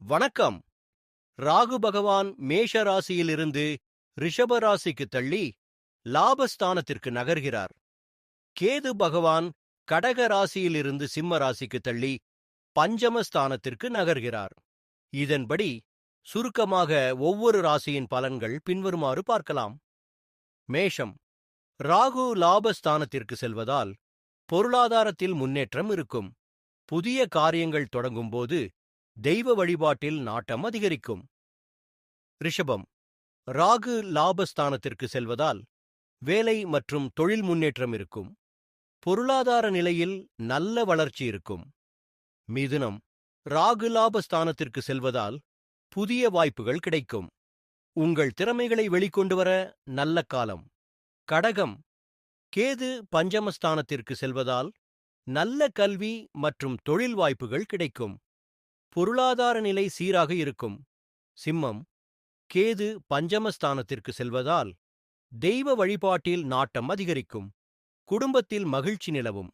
வணக்கம். ராகு பகவான் மேஷ ராசியிலிருந்து ரிஷப ராசிக்கு தள்ளி லாபஸ்தானத்திற்கு நகர்கிறார். கேது பகவான் கடக ராசியிலிருந்து சிம்ம ராசிக்கு தள்ளி பஞ்சமஸ்தானத்திற்கு நகர்கிறார். இதன்படி சுருக்கமாக ஒவ்வொரு ராசியின் பலன்கள் பின்வருமாறு பார்க்கலாம். மேஷம். ராகு லாபஸ்தானத்திற்கு செல்வதால் பொருளாதாரத்தில் முன்னேற்றம் இருக்கும். புதிய காரியங்கள் தொடங்கும்போது தெய்வ வழிபாட்டில் நாட்டம் அதிகரிக்கும். ரிஷபம். ராகு லாபஸ்தானத்திற்கு செல்வதால் வேலை மற்றும் தொழில் முன்னேற்றம் இருக்கும். பொருளாதார நிலையில் நல்ல வளர்ச்சி இருக்கும். மிதுனம். ராகு லாபஸ்தானத்திற்கு செல்வதால் புதிய வாய்ப்புகள் கிடைக்கும். உங்கள் திறமைகளை வெளிக்கொண்டு வர நல்ல காலம். கடகம். கேது பஞ்சமஸ்தானத்திற்கு செல்வதால் நல்ல கல்வி மற்றும் தொழில் வாய்ப்புகள் கிடைக்கும். பொருளாதார நிலை சீராக இருக்கும். சிம்மம். கேது பஞ்சமஸ்தானத்திற்கு செல்வதால் தெய்வ வழிபாட்டில் நாட்டம் அதிகரிக்கும். குடும்பத்தில் மகிழ்ச்சி நிலவும்.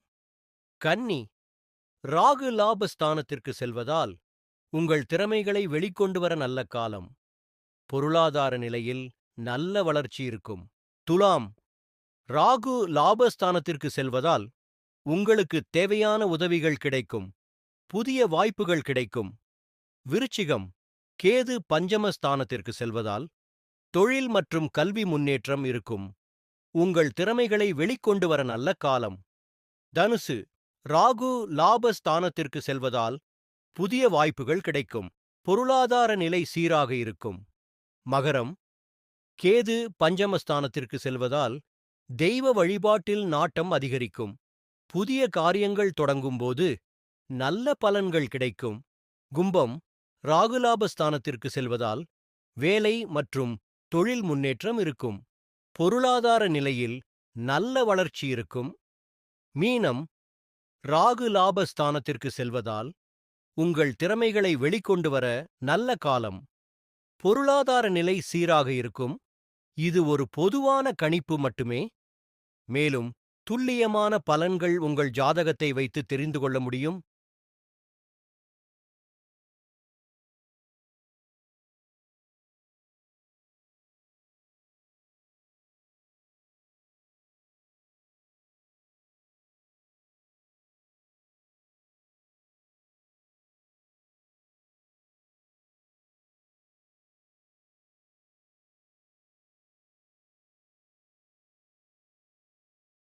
கன்னி. ராகு லாபஸ்தானத்திற்கு செல்வதால் உங்கள் திறமைகளை வெளிக்கொண்டு வர நல்ல காலம். பொருளாதார நிலையில் நல்ல வளர்ச்சி இருக்கும். துலாம். ராகு லாபஸ்தானத்திற்கு செல்வதால் உங்களுக்கு தேவையான உதவிகள் கிடைக்கும். புதிய வாய்ப்புகள் கிடைக்கும். விருச்சிகம். கேது பஞ்சமஸ்தானத்திற்கு செல்வதால் தொழில் மற்றும் கல்வி முன்னேற்றம் இருக்கும். உங்கள் திறமைகளை வெளிக்கொண்டு வர நல்ல காலம். தனுசு. ராகு லாபஸ்தானத்திற்கு செல்வதால் புதிய வாய்ப்புகள் கிடைக்கும். பொருளாதார நிலை சீராக இருக்கும். மகரம். கேது பஞ்சமஸ்தானத்திற்கு செல்வதால் தெய்வ வழிபாட்டில் நாட்டம் அதிகரிக்கும். புதிய காரியங்கள் தொடங்கும்போது நல்ல பலன்கள் கிடைக்கும். கும்பம். ராகு லாபஸ்தானத்திற்கு செல்வதால் வேலை மற்றும் தொழில் முன்னேற்றம் இருக்கும். பொருளாதார நிலையில் நல்ல வளர்ச்சி இருக்கும். மீனம். ராகு லாபஸ்தானத்திற்கு செல்வதால் உங்கள் திறமைகளை வெளிக்கொண்டு வர நல்ல காலம். பொருளாதார நிலை சீராக இருக்கும். இது ஒரு பொதுவான கணிப்பு மட்டுமே. மேலும் துல்லியமான பலன்கள் உங்கள் ஜாதகத்தை வைத்து தெரிந்து கொள்ள முடியும்.